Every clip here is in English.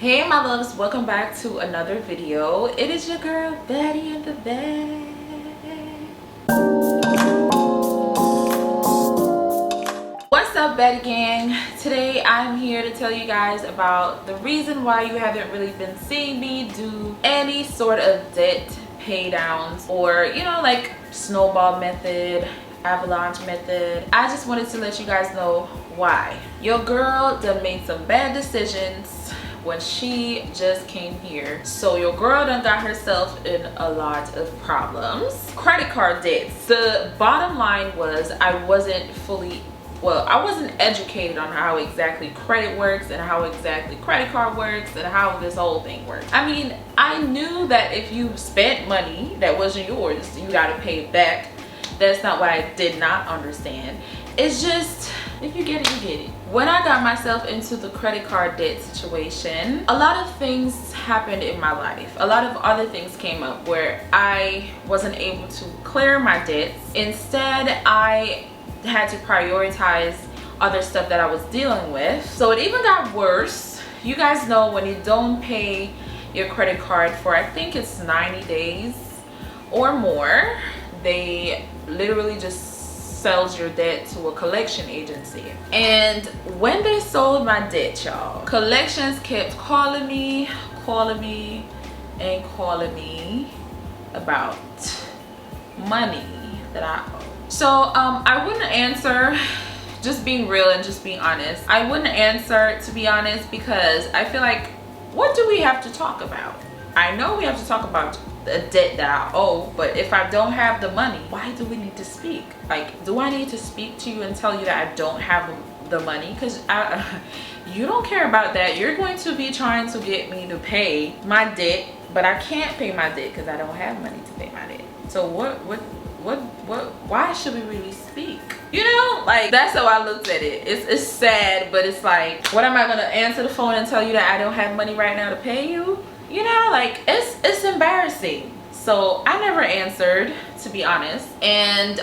Hey my loves, welcome back to another video. It is your girl Betty in the bed. What's up, Betty gang? Today I'm here to tell you guys about the reason why you haven't really been seeing me do any sort of debt pay downs, or like snowball method, avalanche method. I just wanted to let you guys know why. Your girl done made some bad decisions when she just came here. So your girl done got herself in a lot of problems. Credit card debts. The bottom line was I wasn't educated on how exactly credit works and how exactly credit card works and how this whole thing works. I mean, I knew that if you spent money that wasn't yours, you got to pay it back. That's not what I did not understand. It's just, if you get it, you get it. When I got myself into the credit card debt situation, a lot of things happened in my life. A lot of other things came up where I wasn't able to clear my debts. Instead, I had to prioritize other stuff that I was dealing with. So it even got worse. You guys know when you don't pay your credit card for, I think it's 90 days or more, they literally just sells your debt to a collection agency. And when they sold my debt, y'all, collections kept calling me about money that I owe. So I wouldn't answer, just being real and just being honest. I wouldn't answer, to be honest, because I feel like, what do we have to talk about? I know we have to talk about a debt that I owe, but if I don't have the money, why do we need to speak? Like, do I need to speak to you and tell you that I don't have the money? Because you don't care about that. You're going to be trying to get me to pay my debt, but I can't pay my debt because I don't have money to pay my debt. So why should we really speak? Like, that's how I looked at it. It's sad, but it's like, what am I gonna answer the phone and tell you that I don't have money right now to pay you? Like, it's embarrassing. So I never answered, to be honest. And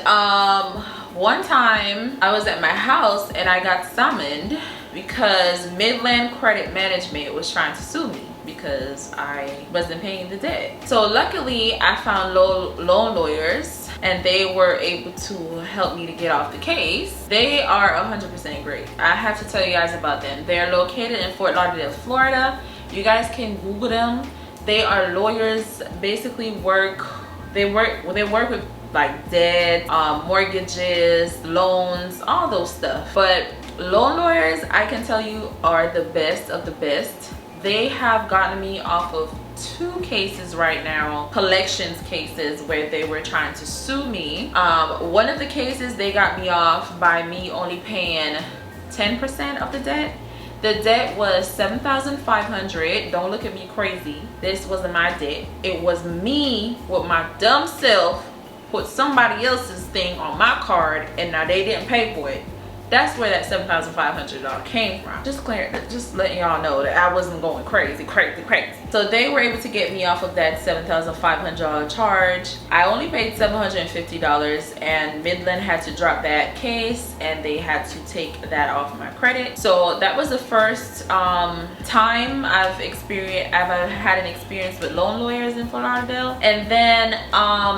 one time I was at my house and I got summoned because Midland Credit Management was trying to sue me because I wasn't paying the debt. So luckily I found loan lawyers and they were able to help me to get off the case. They are 100% great. I have to tell you guys about them. They're located in Fort Lauderdale, Florida. You guys can Google them. They are lawyers, basically they work with like debt, mortgages, loans, all those stuff. But loan lawyers, I can tell you, are the best of the best. They have gotten me off of 2 cases right now, collections cases, where they were trying to sue me. One of the cases, they got me off by me only paying 10% of the debt. The debt was $7,500. Don't look at me crazy. This wasn't my debt. It was me with my dumb self put somebody else's thing on my card, and now they didn't pay for it. That's where that $7,500 came from. Just letting y'all know that I wasn't going crazy. So they were able to get me off of that $7,500 charge. I only paid $750, and Midland had to drop that case and they had to take that off my credit. So that was the first time I've had an experience with loan lawyers in Fort Lauderdale. And then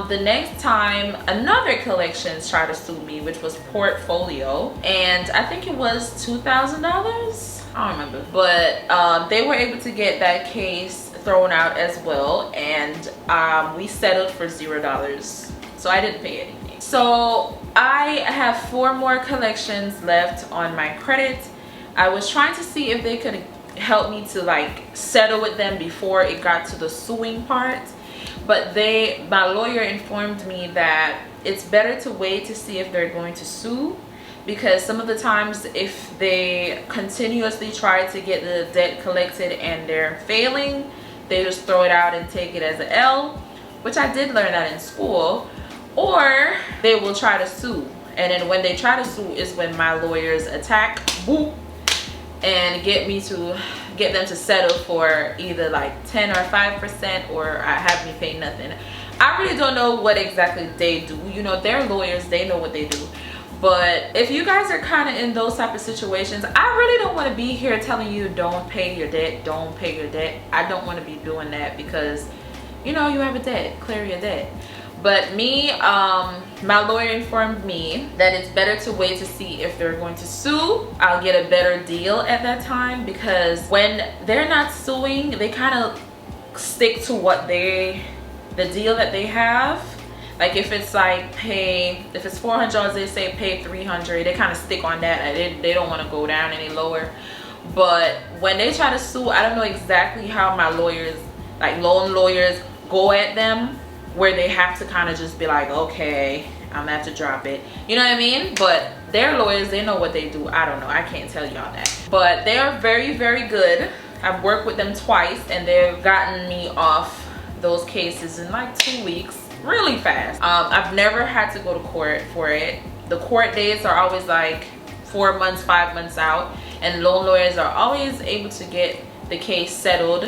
the next time another collections tried to sue me, which was Portfolio, and I think it was $2,000. I don't remember, but they were able to get that case thrown out as well, and we settled for $0. So I didn't pay anything. So I have 4 more collections left on my credit. I was trying to see if they could help me to like settle with them before it got to the suing part, but my lawyer informed me that it's better to wait to see if they're going to sue, because some of the times if they continuously try to get the debt collected and they're failing, they just throw it out and take it as an L, which I did learn that in school. Or they will try to sue, and then when they try to sue is when my lawyers attack, boop, and get them to settle for either like 10 or 5%, or have me pay nothing. I really don't know what exactly they do. They're lawyers, they know what they do. But if you guys are kind of in those type of situations, I really don't want to be here telling you don't pay your debt, don't pay your debt. I don't want to be doing that because, you know, you have a debt, clear your debt. But me, my lawyer informed me that it's better to wait to see if they're going to sue. I'll get a better deal at that time, because when they're not suing, they kind of stick to what the deal that they have. Like if it's like if it's $400, they say pay $300. They kind of stick on that. They don't want to go down any lower. But when they try to sue, I don't know exactly how my lawyers, like loan lawyers, go at them, where they have to kind of just be like, okay, I'm gonna have to drop it. You know what I mean? But their lawyers, they know what they do. I don't know. I can't tell y'all that. But they are very, very good. I've worked with them twice, and they've gotten me off those cases in like 2 weeks. Really fast. I've never had to go to court for it. The court dates are always like 4 months, 5 months out, and loan lawyers are always able to get the case settled,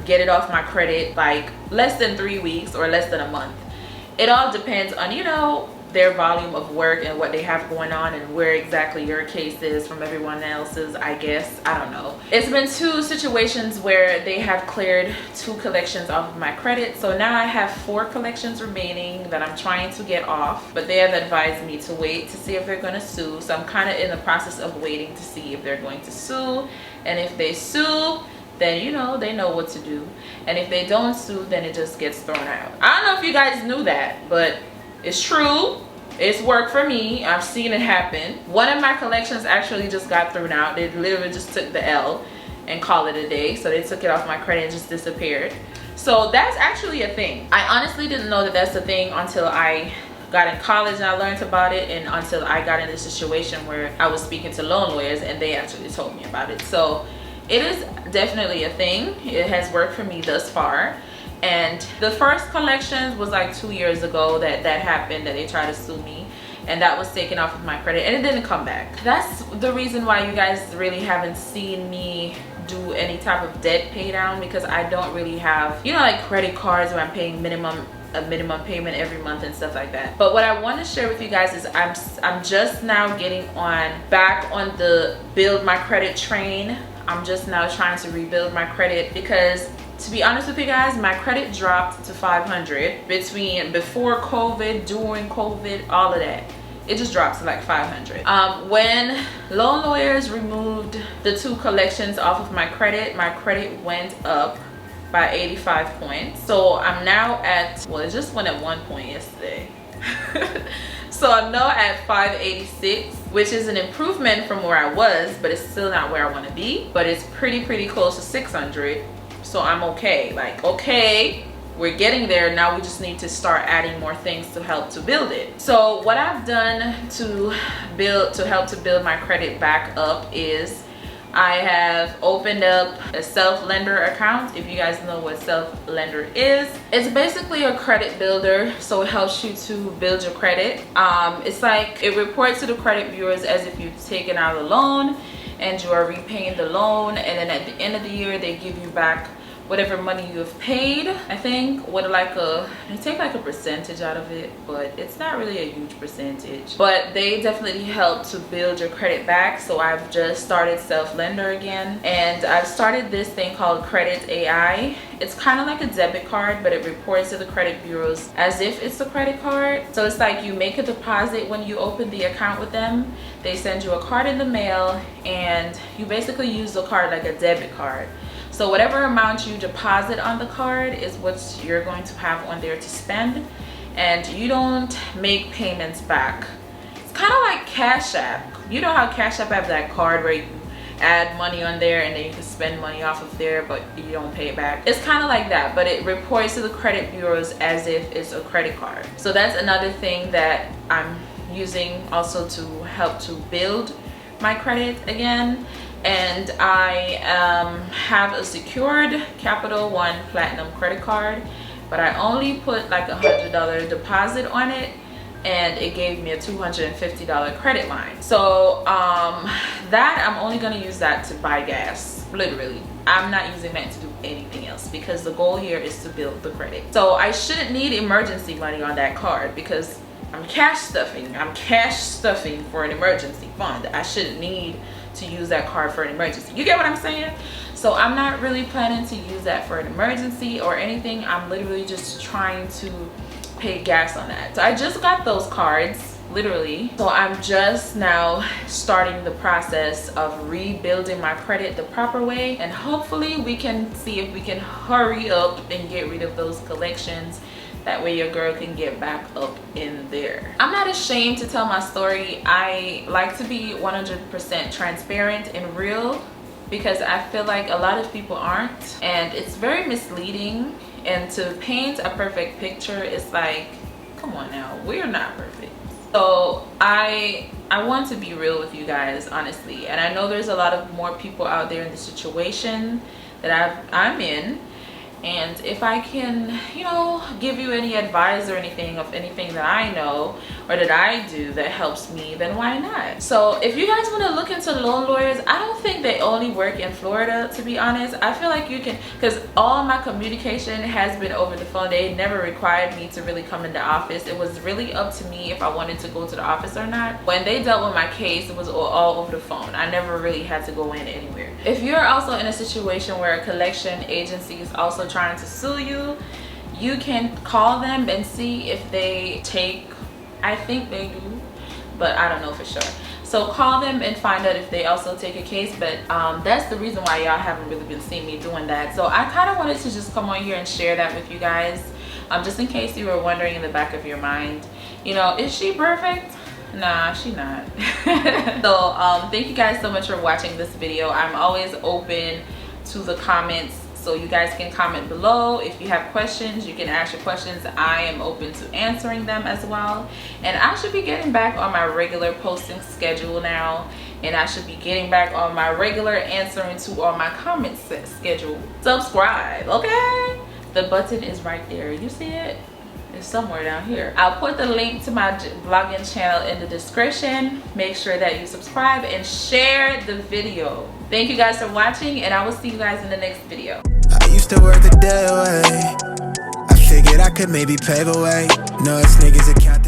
get it off my credit like less than 3 weeks or less than a month. It all depends on, you know, their volume of work and what they have going on and where exactly your case is from everyone else's, I guess. I don't know. It's been 2 situations where they have cleared 2 collections off of my credit. So now I have 4 collections remaining that I'm trying to get off, but they have advised me to wait to see if they're going to sue. So I'm kind of in the process of waiting to see if they're going to sue. And if they sue, then, you know, they know what to do. And if they don't sue, then it just gets thrown out. I don't know if you guys knew that, but it's true. It's worked for me. I've seen it happen. One of my collections actually just got thrown out. They literally just took the L and called it a day. So they took it off my credit and just disappeared. So that's actually a thing. I honestly didn't know that that's a thing until I got in college and I learned about it, and until I got in a situation where I was speaking to loan lawyers and they actually told me about it. So it is definitely a thing. It has worked for me thus far. And the first collections was like 2 years ago that happened, that they tried to sue me, and that was taken off of my credit and it didn't come back. That's the reason why you guys really haven't seen me do any type of debt pay down, because I don't really have, you know, like credit cards where I'm paying a minimum payment every month and stuff like that. But what I want to share with you guys is I'm just now getting back on the build my credit train. I'm just now trying to rebuild my credit, because to be honest with you guys, my credit dropped to 500 before COVID, during COVID, all of that. It just dropped to like 500. When loan lawyers removed the 2 collections off of my credit went up by 85 points. So I'm now at, well, it just went at 1 point yesterday. So I'm now at 586, which is an improvement from where I was, but it's still not where I want to be. But it's pretty close to 600. So I'm okay. Like, okay, we're getting there. Now we just need to start adding more things to help to build it. So what I've done to help to build my credit back up is I have opened up a self-lender account. If you guys know what self-lender is, it's basically a credit builder. So it helps you to build your credit. It's like it reports to the credit bureaus as if you've taken out a loan and you are repaying the loan, and then at the end of the year they give you back whatever money you have paid. I think with they take like a percentage out of it, but it's not really a huge percentage. But they definitely help to build your credit back. So I've just started self-lender again, and I've started this thing called Credit AI. It's kind of like a debit card, but it reports to the credit bureaus as if it's a credit card. So it's like you make a deposit when you open the account with them. They send you a card in the mail, and you basically use the card like a debit card. So whatever amount you deposit on the card is what you're going to have on there to spend, and you don't make payments back. It's kind of like Cash App. You know how Cash App have that card where you add money on there and then you can spend money off of there, but you don't pay it back? It's kind of like that, but it reports to the credit bureaus as if it's a credit card. So that's another thing that I'm using also to help to build my credit again. And I have a secured Capital One Platinum credit card, but I only put like $100 deposit on it, and it gave me a $250 credit line. So that I'm only going to use that to buy gas, literally. I'm not using that to do anything else, because the goal here is to build the credit. So I shouldn't need emergency money on that card, because I'm cash stuffing for an emergency fund. I shouldn't need to use that card for an emergency. You get what I'm saying? So I'm not really planning to use that for an emergency or anything. I'm literally just trying to pay gas on that. So I just got those cards, literally. So I'm just now starting the process of rebuilding my credit the proper way, and hopefully we can see if we can hurry up and get rid of those collections. That way your girl can get back up in there. I'm not ashamed to tell my story. I like to be 100% transparent and real, because I feel like a lot of people aren't, and it's very misleading. And to paint a perfect picture, it's like, come on now, we're not perfect. So I want to be real with you guys, honestly. And I know there's a lot of more people out there in the situation that I'm in. And if I can, you know, give you any advice or anything of anything that I know or that I do that helps me, then why not? So if you guys want to look into loan lawyers, I don't think they only work in Florida, to be honest. I feel like you can, because all my communication has been over the phone. They never required me to really come into office. It was really up to me if I wanted to go to the office or not. When they dealt with my case, it was all over the phone. I never really had to go in anywhere. If you're also in a situation where a collection agency is also trying to sue you, you can call them and see if they take, I think they do, but I don't know for sure. So call them and find out if they also take a case. But that's the reason why y'all haven't really been seeing me doing that. So I kind of wanted to just come on here and share that with you guys, just in case you were wondering in the back of your mind, you know, is she perfect? Nah, she not. So thank you guys so much for watching this video. I'm always open to the comments, so you guys can comment below. If you have questions, you can ask your questions. I am open to answering them as well. And I should be getting back on my regular posting schedule now, and I should be getting back on my regular answering to all my comments schedule. Subscribe, okay? The button is right there, you see it? It's somewhere down here. I'll put the link to my vlogging channel in the description. Make sure that you subscribe and share the video. Thank you guys for watching, and I will see you guys in the next video. I used to work the day away. I figured I could maybe pave a way. No, it's niggas that count.